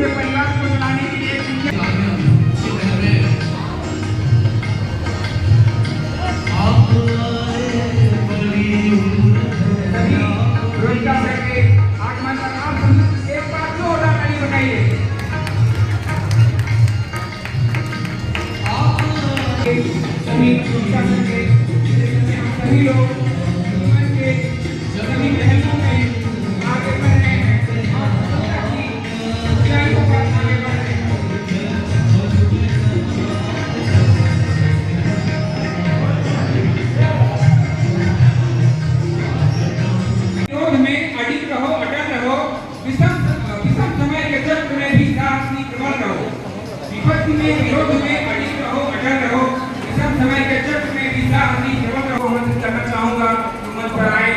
पूरे परिवार को चलाने के लिए रोहिता सर के आगमन का नाम एक बार जोरदार ताली बजाइए। सभी रोहिता सर के सभी लोग जीवन के सभी पहलुओं में आगे बढ़ रहे हैं और सफलता की ऊंचाइयों पर आगे बढ़ रहे हैं। विरोध में अडिग रहो, अटल रहो, विषम समय के चक्र में भी साहसी प्रबल रहो। विपत्ति में विरोध में अडिग रहो, अटल रहो, विषम समय के चक्र में भी साहसी प्रबल रहो। मैं करना चाहूंगा मंच पर आए।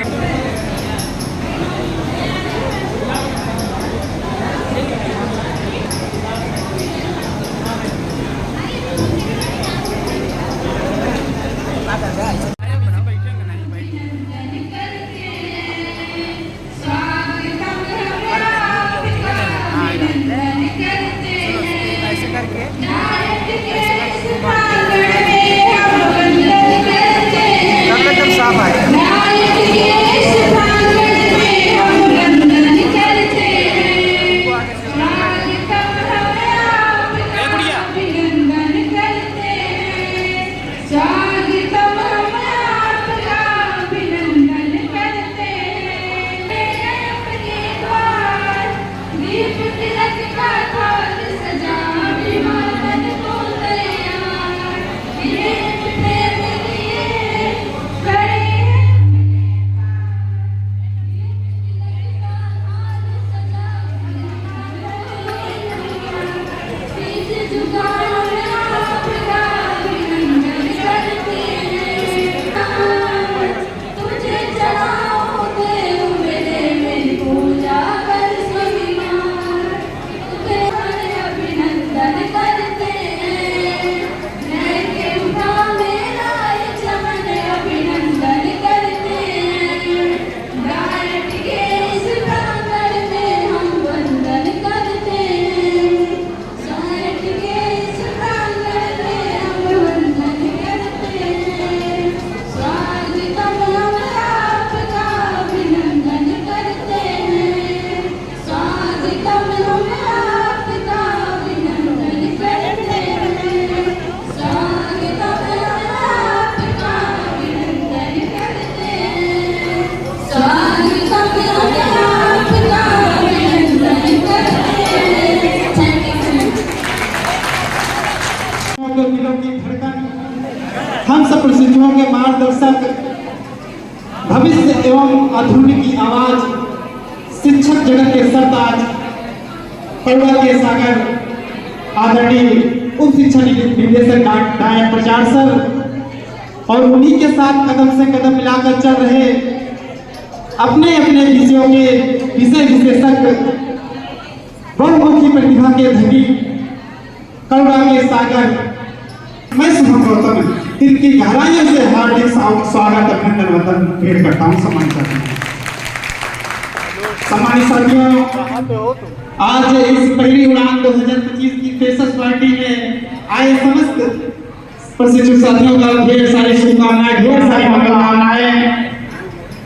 हम सब प्रशिक्षुओं के मार्गदर्शक, भविष्य एवं आधुनिक की आवाज, शिक्षक जगत के सरताज, पौड़ा के सागर, आदरणीय उप शिक्षा निदेशक डायन प्रचार सर और उन्हीं के साथ कदम से कदम मिलाकर चल रहे अपने अपने विषयों के विषय विशेषज्ञ, बहुमुखी प्रतिभा के धनी, करुणा के सागर, मैं शुभम गौतम दिल की गहराइयों से हार्दिक स्वागत अभिनंदन वंदन भेंट करता हूँ। सम्मानित साथियों, आज इस पहली उड़ान 2025 की फ्रेशर्स पार्टी में आए समस्त प्रशिक्षु साथियों का ढेर सारी शुभकामनाएं, ढेर सारी मंगलकामनाएं।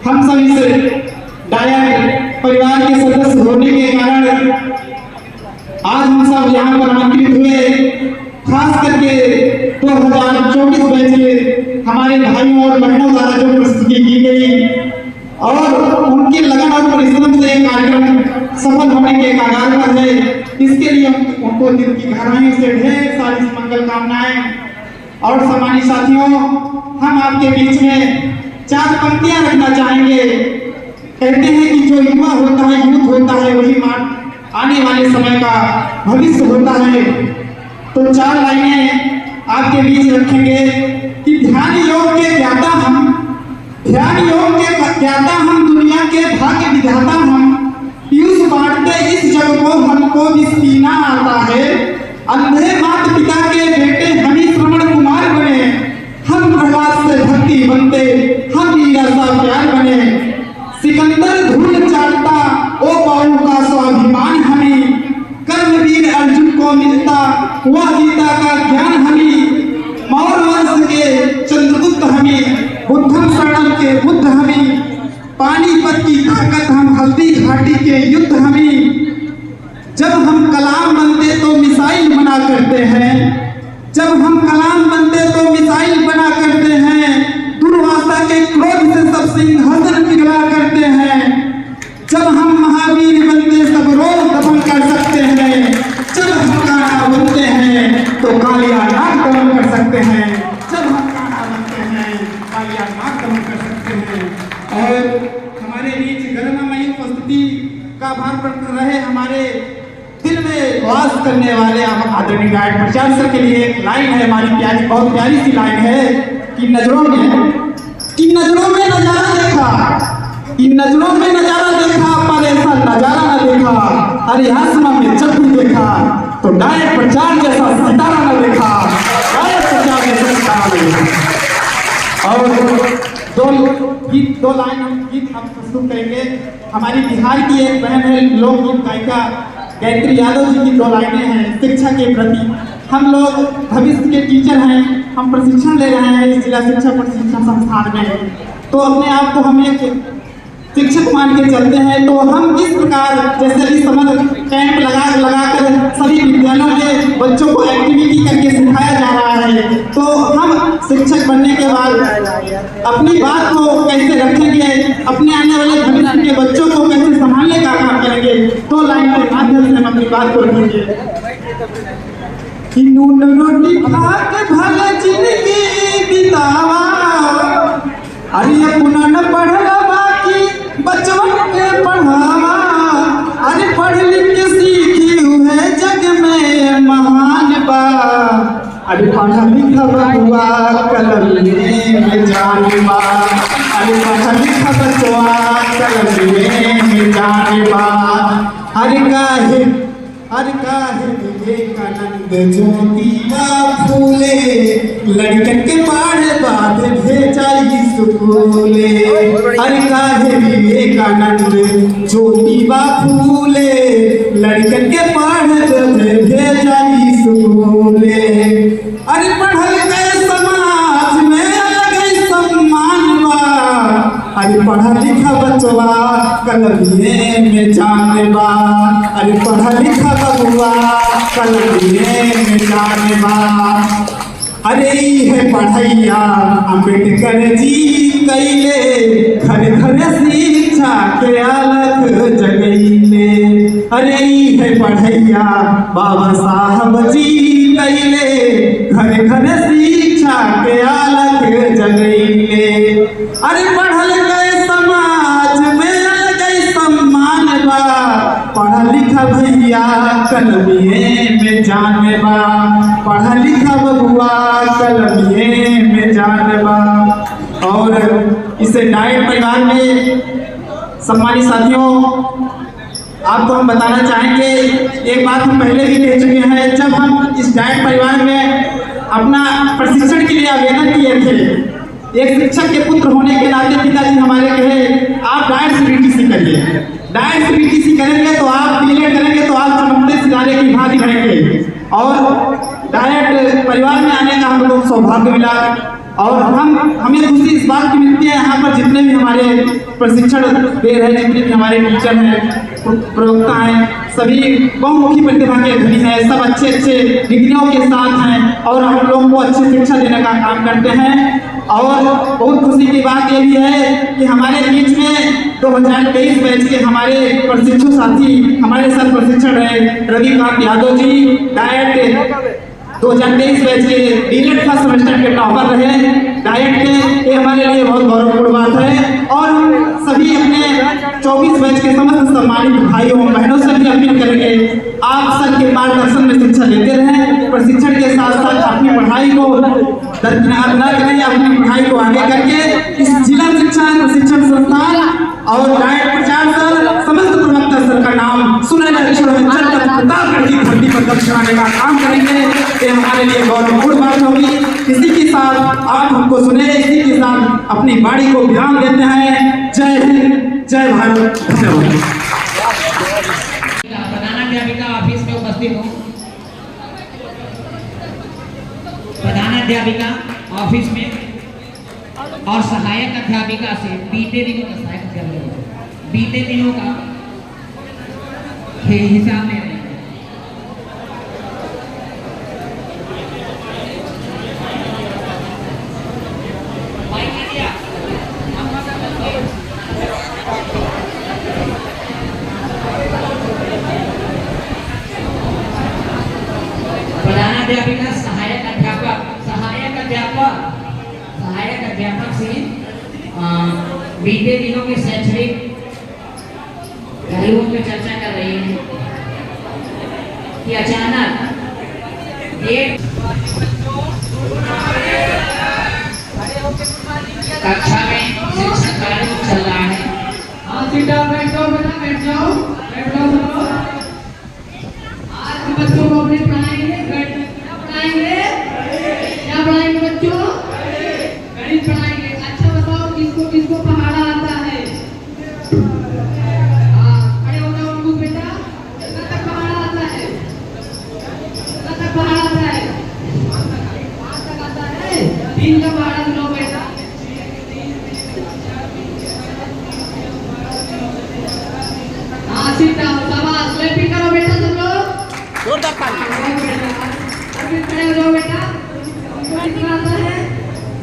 हम सभी से डायन परिवार के सदस्य होने के कारण आज हम सब यहाँ पर आमंत्रित हुए। खास करके 2024 बैच के हमारे भाइयों और बहनों द्वारा जो प्रस्तुति की गई और उनके लगन और परिश्रम से कार्यक्रम सफल होने के कगार पर है, इसके लिए उनको दिल की गहराइयों से ढेर सारी मंगल कामनाएं। और सम्मानित साथियों, हम आपके बीच में 4 पंक्तियां रखना चाहेंगे। कहते हैं कि जो युवा होता है, यूथ होता है, वही आने वाले समय का भविष्य होता है। तो 4 लाइनें आपके बीच रखेंगे कि ध्यान योग के ज्ञाता हम, दुनिया के भाग्य विधाता हम, पीयूष बांटते इस जग को, हमको भी पीना आता है। अंधे माता पिता के बेटे हम ही श्रवण कुमार बने, हम प्रहलाद से भक्ति बनते, हम मीरा सा प्यार बने। सिकंदर धूल चाटता ओ पाऊ का स्वाभिमान हमें, कर्म भी वह गीता का ज्ञान हमें, मौर्य वंश के चंद्रगुप्त हमें, बुद्धम शरणम के बुद्ध हमें, पानीपत की ताकत हम, हल्दी घाटी के युद्ध हमें। जब हम कलाम बनते तो मिसाइल बना करते हैं, जब हम कलाम बनते तो मिसाइल बना करते हैं, दुर्वासा के क्रोध से सब सिंहासन पिघला करते हैं। जब हम महावीर बनते सब रोग दमन कर सकते हैं, जब हम काना बनते हैं तो कालिया नाग दमन कर सकते हैं, जब हम काना बनते हैं कालिया नाग दमन कर सकते हैं। और हमारे बीच गर्ममयी उपस्थिति का भार पड़ रहे हमारे दिल में वास करने वाले आदरणीय गायक प्रचार सर के लिए एक लाइन है हमारी प्यारी, बहुत प्यारी सी लाइन है कि नजरों में नजारा देखा, कि नजरों में नजारा देखा, पर ऐसा नजारा न देखा, अरे आसमां में जब भी देखा तो गायक प्रचार जैसा सितारा न देखा, गायक प्रचार जैसा सितारा न देखा। और दो लाइन हम गीत हम प्रस्तुत करेंगे। हमारी बिहार की एक बहन है लोकगीत गायिका गायत्री यादव जी की दो लाइनें हैं शिक्षा के प्रति। हम लोग भविष्य के टीचर हैं, हम प्रशिक्षण ले रहे हैं इस जिला शिक्षा प्रशिक्षण संस्थान में, तो अपने आप को हम एक शिक्षक मान के चलते हैं। तो हम इस प्रकार जैसे भी समर कैंप लगाकर सभी विद्यालयों के बच्चों को एक्टिविटी करके सिखाया जा रहा है, तो हम शिक्षक बनने के बाद अपनी बात को कैसे रखेंगे, अपने आने वाले भविष्य के बच्चों को कैसे संभालने का काम करेंगे, तो लाइन के माध्यम से हम अपनी बात को रखेंगे। नून रोटी खा के भले जिंदगी बितावा, अरे अपना न पढ़ला बाकी बचवन के पढ़ावा, अरे पढ़ लिख के सीखी हुए जग में महान बा, अरे पढ़ा लिखा बउआ कलम में जान बा, अरे पढ़ा लिखा बचवा कलम में जान बा। हर काहे विवेकानंद ज्योतिबा फूले, लड़कन के पढ़े बाद भेजा स्कूले। हर काहे विवेकानंद ज्योतिबा फूले, लड़कन के पढ़े भेजा स्कूले। अरे पढ़ल गए समाज में अलग सम्मान बा, अरे पढ़ा लिखा बचवा कलमिए में जान बा, अरे पढ़ा लिखा बबुआ कलमिए में जान बा। अरे है पढ़ैया अम्बेडकर जी कैले, घर घर शिक्षा के अलग जगैले। अरे है पढ़ैया बाबा साहब जी कैले, घर घर शिक्षा के अलग जगैले। अरे पढ़ल गए समाज में अलग सम्मान बा, पढ़ा लिखा भैया कलमिए में जान बा, पढ़ा लिखा बबुआ कलमिए में जान बा। और इसे डाइट परिवार में सम्मानित साथियों आपको हम बताना चाहेंगे, एक बात हम पहले भी कह चुके हैं, जब हम इस डाइट परिवार में अपना प्रशिक्षण के लिए आवेदन किए थे, एक शिक्षक के पुत्र होने के नाते पिताजी हमारे कहे आप डाइट से बीटीसी करिए, डाइट से बीटीसी करेंगे तो आप पीएलएड करेंगे तो आप चमकते सितारे की भांति रहेंगे। और डाइट परिवार में आने का हम लोग सौभाग्य मिला, और हमें खुशी इस बात की मिलती है यहाँ पर जितने भी हमारे प्रशिक्षण दे रहे हैं, जितने भी हमारे टीचर हैं, प्रवक्ता हैं, सभी बहुमुखी प्रतिभा के धनी हैं, सब अच्छे डिग्रियों के साथ हैं और हम लोगों को अच्छी शिक्षा देने का काम करते हैं। और बहुत खुशी की बात ये भी है कि हमारे बीच में 2023 बैच के हमारे प्रशिक्षु साथी, हमारे साथ प्रशिक्षण रहे रविकांत यादव जी, डाइट 2023 बैच के डीलेट फर्स्ट सेमेस्टर के टॉपर रहे डाइट के, ये हमारे लिए बहुत गौरवपूर्ण बात है। और सभी अपने 24 बैच के समस्त सम्मानित भाइयों बहनों से भी अपील करेंगे आप सर के मार्गदर्शन में शिक्षा लेते रहें, प्रशिक्षण के साथ साथ अपनी पढ़ाई को दरकिनार न करें, अपनी पढ़ाई को आगे करके इस जिला शिक्षा प्रशिक्षण संस्थान और डाइट प्रचार सर समस्त प्रवक्ता सर का नाम सुनहरे अक्षरों में चलकर प्रताप गढ़ की धरती पर दर्शाने का काम करेंगे, ये हमारे लिए गौरवपूर्ण बात होगी। इसी के साथ आप हमको सुने, इसी के साथ अपनी बाड़ी को विराम देते हैं। जय हिंद, जय भारत, धन्यवाद। बताना क्या बेटा ऑफिस में उपस्थित हूँ। अध्यापिका ऑफिस में और सहायक अध्यापिका से बीते दिनों का हिसाब ले रहे हैं। प्रधानाध्यापिका सहायक अध्यापक से बीते दिनों के शैक्षणिक पहलुओं पर चर्चा कर रही है कि अचानक कक्षा में शिक्षण कार्य चल रहा है। बैठ जाओ बेटा, बैठ जाओ सब लोग। आज हम बच्चों को अपने पढ़ाएंगे, क्या पढ़ाएंगे बच्चों? गणित पढ़ाएंगे। अच्छा बताओ किसको किसको पहाड़ा आता है? खड़े हो जाओ अंकुश बेटा। कितना तक पहाड़ा आता है? कितना तक पहाड़ा आता है? 5 तक आता है। 3 का पहाड़ा सुनो बेटा। सीट डालो, शाबाश। क्लैपिंग करो बेटा सब लोग। जोरदार ताली। अभी खड़े हो जाओ बेटा। हमको कितना आता है?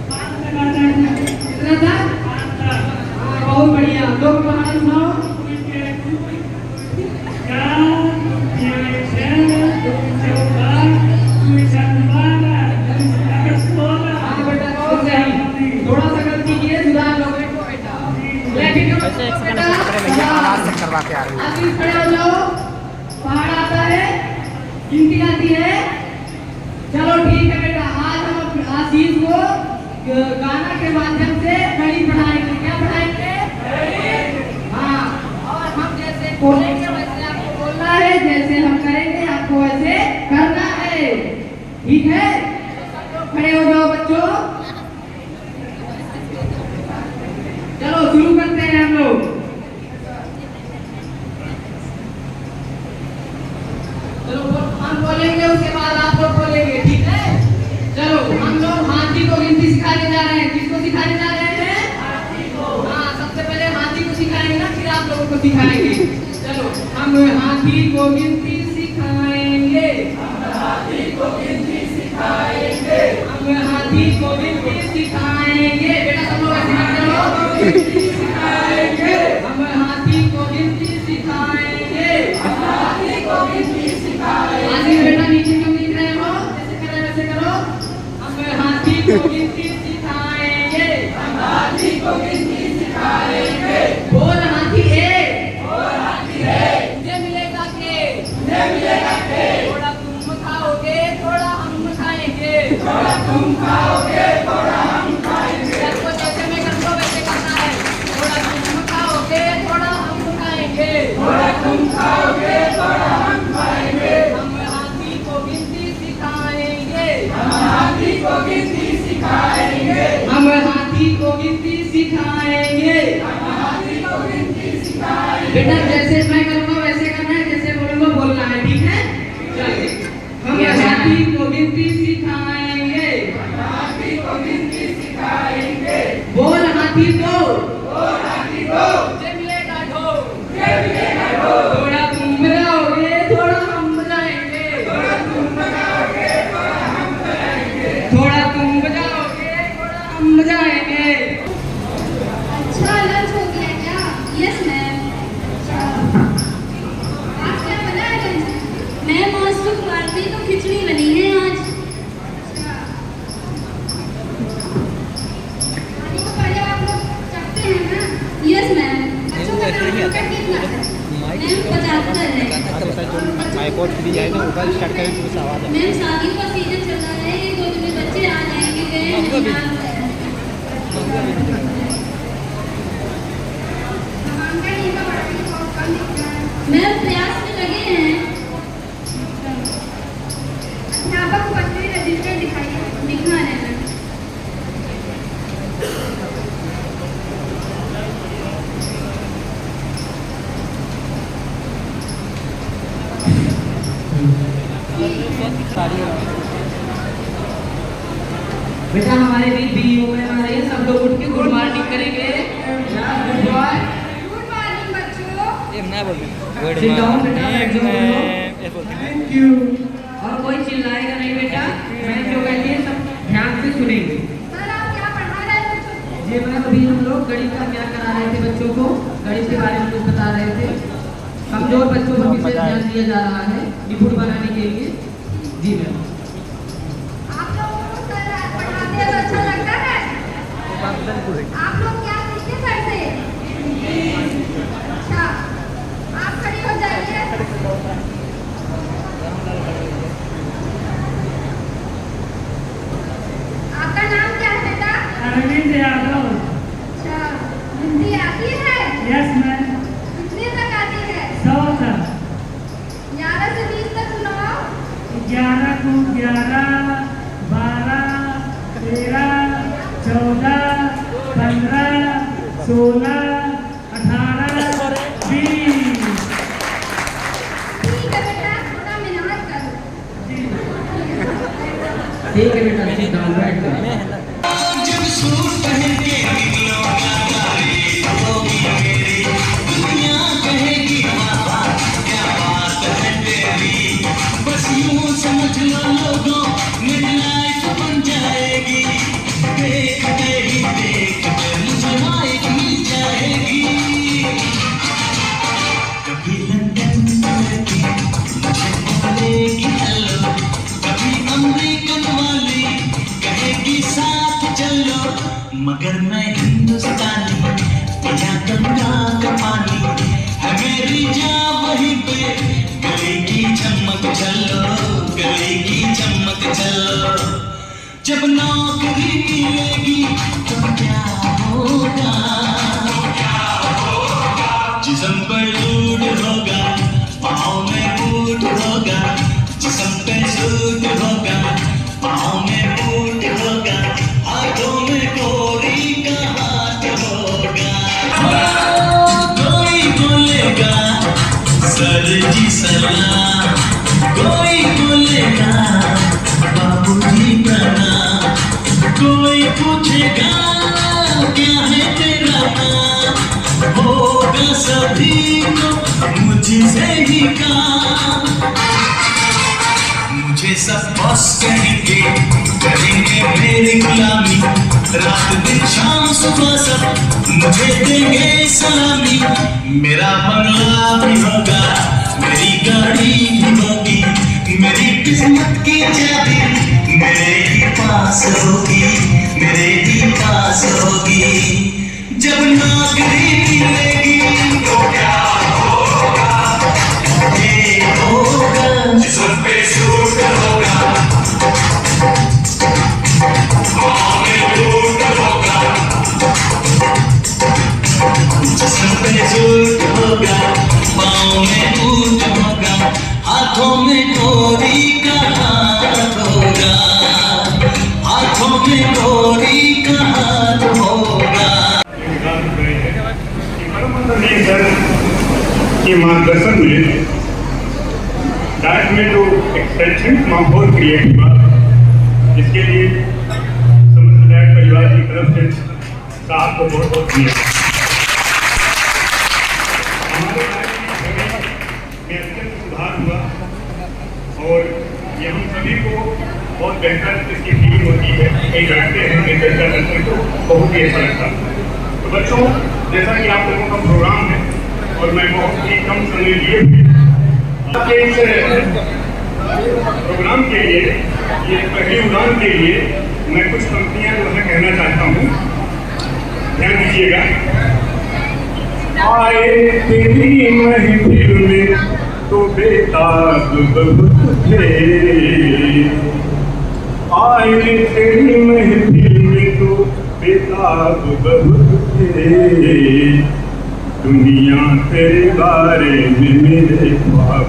5 तक। बहुत बढ़िया। दो पहाड़ा सुनाओ। थोड़ा सा गलती किए, सुधार लो बेटा। क्लैपिंग करो बेटा। करवाते आ रही है। आशीष खड़े हो जाओ। पहाड़ आता है, गिनती आती है। चलो ठीक है बेटा, आज हम आशीष को गाना के माध्यम से गणित पढ़ाएंगे। क्या पढ़ाएंगे? हाँ, और हम जैसे बोलेंगे वैसे आपको बोलना है, जैसे हम करेंगे आपको वैसे करना है। ठीक है? सब लोग खड़े हो जाओ बच्चों। चलो शुरू करते हैं हम लोग। हम बोलेंगे, उसके बाद आप लोग बोलेंगे। ठीक है? चलो हम लोग हाथी को गिनती सिखाने जा रहे हैं। किसको सिखाने जा रहे हैं? हाथी को। हाँ, सबसे पहले हाथी को सिखाएंगे ना, फिर आप लोगों को सिखाएंगे। चलो हम हाथी को गिनती सिखाएंगे। हम हाथी को गिनती सिखाएंगे। बेटा सब लोग ऐसे करो। हम हाथी को गिनती सिखाएंगे। आशीष बेटा नीचे क्यों लिख रहे हो? जैसे कर रहे वैसे करो। हम हाथी को गिनती सिखाएंगे। बोल हाथी ए। मुझे मिलेगा के। थोड़ा तुम खाओगे, थोड़ा हम खाएंगे। सबको जैसे मैं करता हूँ वैसे करना है। थोड़ा तुम खाओगे, थोड़ा हम खाएंगे। हम हाथी को गिनती सिखाएंगे। बेटा जैसे मैं करूँगा वैसे करना है, जैसे बोलूँगा बोलना है। ठीक है? चलिए हम हाथी को गिनती सिखाएंगे। बोल हाथी को। मुझे मिलेगा ढो। थोड़ा तुम बजाओगे, थोड़ा हम बजाएंगे। थोड़ा तुम बजाओगे, थोड़ा हम बजाएंगे। अच्छा लंच हो गया क्या? Yes ma'am. आज क्या बना है लंच? मैम आज तो पार्टी तो खिचड़ी बनी है आज। खाने को पहले आप लोग चखते हैं ना? Yes ma'am. बच्चों का नाम कितना है? मैम 75 है। माइकोट भी जाएगा ऊपर स्टार्ट करेंगे तो आवाज है। मैम शादियों का सीजन चल रहा है, ये 2 दिन में बच्चे आ जाएंगे। गए हैं नाम है। मैम प्रयास में लगे हैं। अध्यापक को पत्री रजिस्टर दिखाइए। दिखा रहे हैं। बेटा हमारे बीच बीईओ में आ रही है, सब लोग उठ के गुड मॉर्निंग करेंगे। Good boy. गुड मॉर्निंग बच्चों। ये मैं बोल Sit down, बेटा, बैठ जाओ, बोलो। Thank you. और कोई चिल्लाएगा नहीं बेटा, मैं जो कहती है सब ध्यान से सुनेंगे। सर आप क्या पढ़ा रहे हैं बच्चों को? ये मैम अभी हम लोग गणित का क्या करा रहे थे बच्चों को, गणित के बारे में कुछ बता रहे थे। कमजोर बच्चों पर विशेष ध्यान दिया जा रहा है निपुण बनाने के लिए। जी मैम। आप लोगों को सर पढ़ाते हुए अच्छा लगता है? आप लोग क्या सीखते सर से? अच्छा, आप खड़ी हो जाइए। आपका नाम क्या है बेटा? अरविंद यादव। अच्छा, हिंदी आती है? Yes ma'am. कितने तक आती है? 100 तक। 11 से 20 तक सुनाओ। 11 को 11, 12, 13, 14, 15, 16, 18, 20। ठीक है बेटा, थोड़ा मेहनत करो। ठीक है बेटा, sit down, बैठ जाओ। जब सूट पहन के निकलोगा तारीफ होगी मेरी, दुनिया कहेगी वाह क्या बात है तेरी। बस यूं समझ लो लोगों मिडलाइफ बन जाएगी, देखते ही देखते मुस्कुराएगी जाएगी। कभी लंदन की मुझे बोलेगी हेलो, कभी अमेरिकन वाली कहेगी साथ चलो, मगर मैं हिंदुस्तानी या गंगा का पानी है मेरी जान वहीं पे, गली की चमक चलो, गली की चमक चलो। जब नौकरी मिलेगी तो क्या होगा, जिस्म पर सूट होगा, पाँव में बूट होगा, जिस्म पे सूट होगा, पाँव में बूट होगा, हाथों में कोरी का हाथ होगा। कोई बोलेगा सर जी सलाम, कोई बोलेगा बाबूजी प्रणाम, कोई पूछेगा क्या है तेरा नाम, होगा सभी को मुझसे ही काम। मुझे सब बॉस कहेंगे, करेंगे मेरी गुलामी, रात दिन शाम सुबह सब मुझे देंगे सलामी। मेरा बंगला भी होगा, मेरी गाड़ी भी होगी, मेरी किस्मत की चाबी मेरे ही पास होगी, मेरे ही पास होगी। जब नौकरी मिलेगी तो क्या होगा, ये होगा जिस्म पे सूट होगा, पाँव में बूट होगा, जिस्म पे सूट होगा, पाँव में बूट होगा, हाथों में कोरी का हाथ होगा, हाथों में कोरी का हाथ होगा। ये मार्गदर्शन मिले, डायट में जो एक शैक्षणिक माहौल क्रिएट हुआ, इसके लिए समस्त डायट परिवार की तरफ से साहब को बहुत बहुत धन्यवाद। हमारे डायट में अत्यंत सुधार हुआ और ये हम सभी को बहुत बेहतर इसकी फीलिंग होती है, कहीं बैठते हैं कहीं चर्चा करते हैं तो बहुत ही अच्छा लगता है। तो बच्चों, जैसा कि आप लोगों का प्रोग्राम है और मैं बहुत ही कम समय लिए आपके इस प्रोग्राम के लिए, ये पहली उड़ान के लिए मैं कुछ पंक्तियां जो है कहना चाहता हूँ, ध्यान दीजिएगा। आए तेरी महफिल में तो बेताब बहुत थे, आए तेरी महफिल में तो बेताब बहुत थे, दुनिया तेरे बारे में मेरे ख्वाब।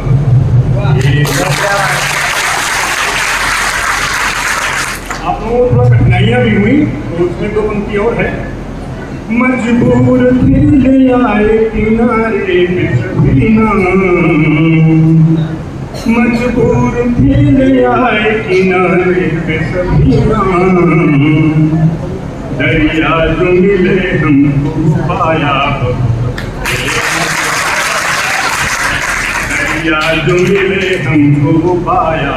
आप लोगों को थोड़ा कठिनाइयाँ भी हुई, तो उसमें दो पंक्ति और है। मजबूर थे ले आए किनारे में सफीना, मजबूर थे ले आए किनारे पे सभी दरिया जो मिले हमको पाया दरिया जो मिले हमको पाया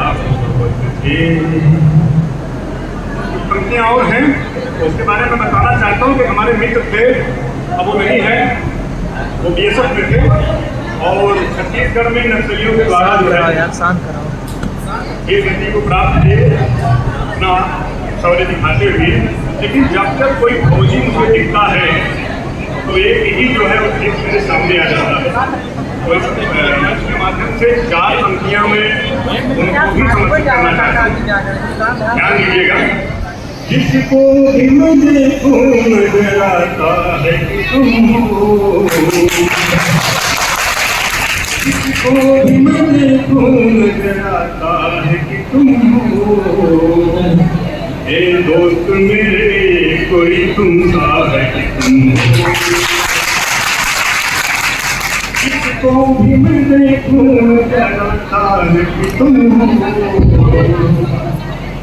पंक्तियाँ और हैं उसके बारे में बताना चाहता हूँ कि हमारे मित्र थे, अब वो नहीं है, वो BSF में थे और छत्तीसगढ़ में नक्सलियों के द्वारा जो है ये गति को प्राप्त किए अपना शौर्य दिखाते हुए। लेकिन जब तक कोई फौजी मुझे दिखता है तो एक ही जो है वो चीज मेरे सामने आ जाता है। तो इस मंच के माध्यम से 4 पंक्तियां में उनको भी समर्पित करना चाहता हूँ। ध्यान दीजिएगा। जिसको भी मैं देखूं नजर आता है कि तुम हो, जिसको भी मैं देखूं नजर आता है कि तुम हो, ए दोस्त मेरे कोई तुम सा है कि तुम हो, जिसको भी मैं देखूं नजर आता है कि तुम हो,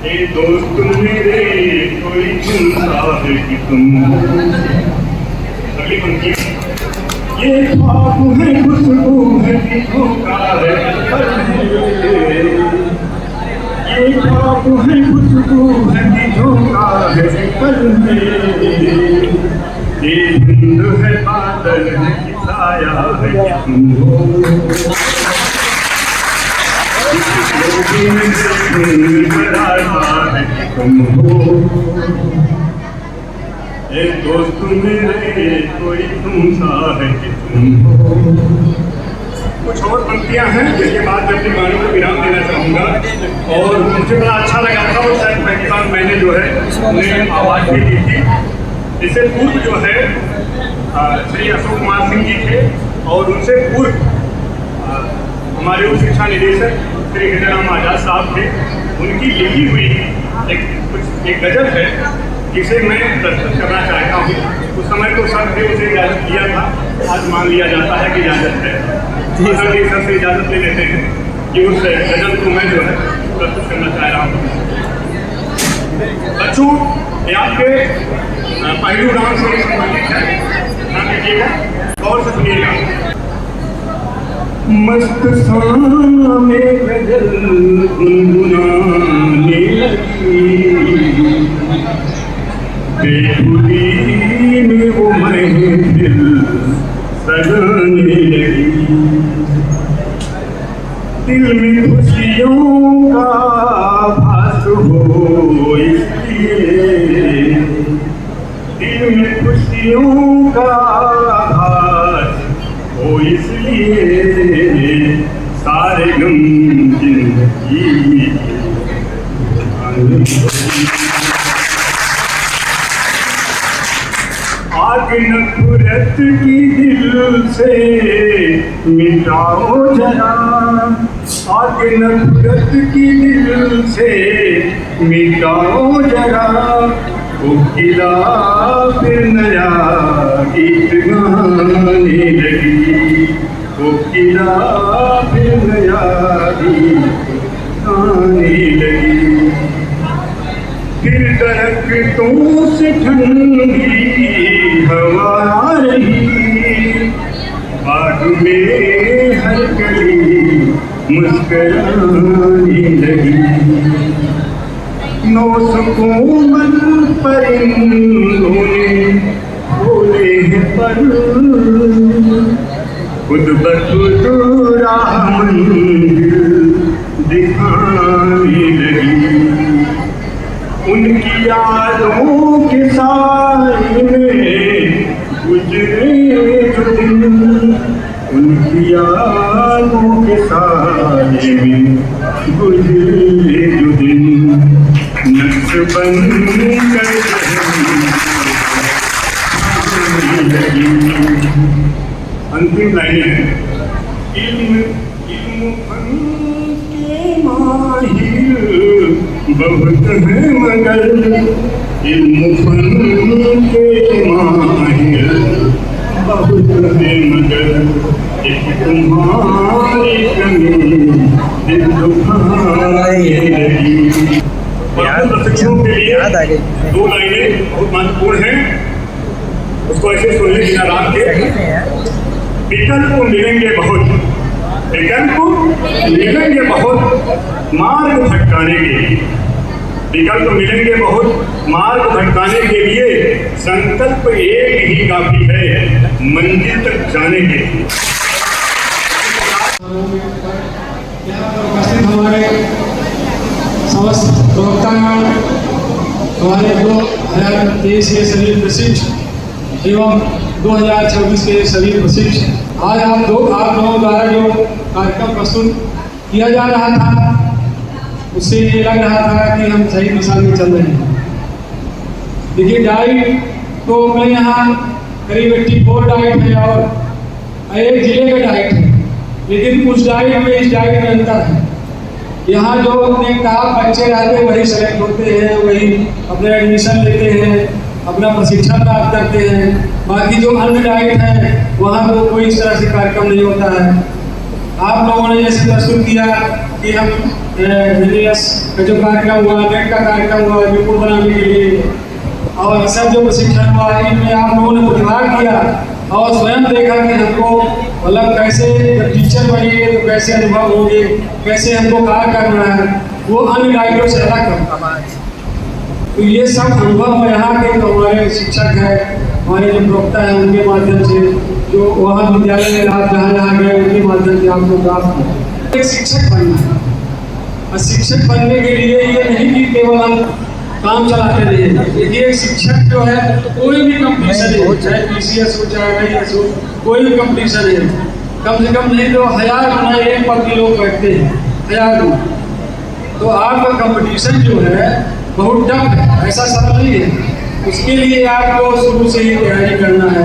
ए दोस्त मेरे कोई तुम सा है कि तुम हो। अगली पंक्ति, ये ख्वाब है खुशबू है कि धोखा है, ये ख्वाब है खुशबू है कि धोखा है कल में, ये धुंध है बादल है कि छाया है कि तुम हो, तुम हो, एक दोस्त मेरे कोई तुम सा है कि तुम हो। कुछ और पंक्तियां हैं जिसके बाद मैं अपनी वाणी को विराम देना चाहूँगा। और मुझे बड़ा अच्छा लगा था और शायद पहली बार मैंने जो है उन्हें आवाज़ भी दी थी। इससे पूर्व जो है श्री अशोक कुमार सिंह जी थे और उनसे पूर्व हमारे उच्च शिक्षा निदेशक श्री हृदयराम आजाद साहब थे। उनकी लिखी हुई एक गजल है जिसे मैं प्रस्तुत करना चाहता हूँ। उस समय तो सर ने उसे इजाज़त दिया था, आज मान लिया जाता है कि इजाज़त है। सर भी सर से इजाज़त ले लेते हैं कि उस गजल को मैं जो है प्रस्तुत करना चाह रहा हूँ। बच्चों, ये आपके पहलू डांस से संबंधित है, ध्यान दीजिएगा, गौर से सुनिएगा। मस्त साँ में गजल गुनगुनाने लगी, बेखुदी में वो महफिल सजाने लगी, दिल में खुशियों का भास हो इसलिए, दिल में खुशियों का भास हो इसलिए, सारे गम जिंदगी आग नफरत की दिल से मिटाओ जरा, आग नफरत की दिल से मिटाओ जरा, वो किला फिर नया गीत गाने लगी, वो किला फिर नया गीत गाने लगी, फिर दरख्तों से ठंडी हवा आ रही, बाग में हर कली मुस्कुराने लगी, नौ कोमल परिंदों ने बोले हैं पर, खुद ब खुद राह मंजिल दिखाने लगी, उनकी यादों के साए में गुजरे जो दिन, उनकी यादों के साए में गुजरे जो दिन, नक्श बन कर लगी। अंतिम लाइन है, इल्म फन के माहिर बहुत है मगर, इल्म फन के माहिर बहुत है मगर, एक तुम्हारी कमी दिल दुखाने लगी। बच्चों के लिए 2 लाइनें बहुत महत्वपूर्ण हैं, उसको ऐसे सुन लें बिना रात के। विकल्प मिलेंगे बहुत, विकल्प मिलेंगे बहुत मार्ग भटकाने के लिए, विकल्प मिलेंगे बहुत मार्ग भटकाने के लिए, संकल्प एक ही काफी है मंजिल तक जाने के लिए। यहाँ पर उपस्थित हमारे समस्त प्रवक्तागण, हमारे 2023 के सभी प्रशिक्षक एवं 2024 के सभी प्रशिक्षक, आज आप लोगों द्वारा जो कार्यक्रम प्रस्तुत किया जा रहा था उससे ये लग रहा था कि हम सही दिशा में चल रहे हैं। देखिए डाइट तो अपने यहाँ करीब 84 डाइट है और एक जिले का डाइट है, लेकिन उस डाइट में इस डाइट में अंतर है। यहाँ जो अपने टॉप बच्चे रहते हैं वही सेलेक्ट होते हैं, वही अपने एडमिशन लेते हैं, अपना प्रशिक्षण प्राप्त करते हैं। बाकी जो अन्य डाइट है वहाँ तो कोई इस तरह से कार्यक्रम नहीं होता है। आप लोगों ने जैसे प्रस्तुत किया कि हम NES का जो कार्यक्रम हुआ, नेट का कार्यक्रम हुआ रिपोर्ट बनाने के लिए, और सब जो प्रशिक्षण हुआ इनमें आप लोगों ने प्रतिभाग किया और स्वयं देखा कि हमको मतलब कैसे जब टीचर बनेंगे तो कैसे अनुभव होंगे, कैसे हमको कार्य करना है, वो अन्य डाइटों से अलग करता है। तो ये सब अनुभव यहाँ के तो हमारे शिक्षक हैं, हमारे जो प्रवक्ता हैं उनके माध्यम से, जो वहाँ विद्यालय में आप जहाँ गए उनके माध्यम से आपको प्राप्त हो। एक शिक्षक बनना है, और शिक्षक बनने के लिए ये नहीं कि केवल हम काम चलाते रहिए। देखिए एक शिक्षक जो है कोई भी कंपटीशन है, चाहे PCS हो चाहे IAS हो, कोई भी कंपटीशन है, कम से कम नहीं तो 1000 गुना एक पद के लोग बैठते हैं, 1000 गुना। तो आपका कंपटीशन जो है बहुत टफ है, ऐसा सरल नहीं है। उसके लिए आपको शुरू से ही तैयारी करना है।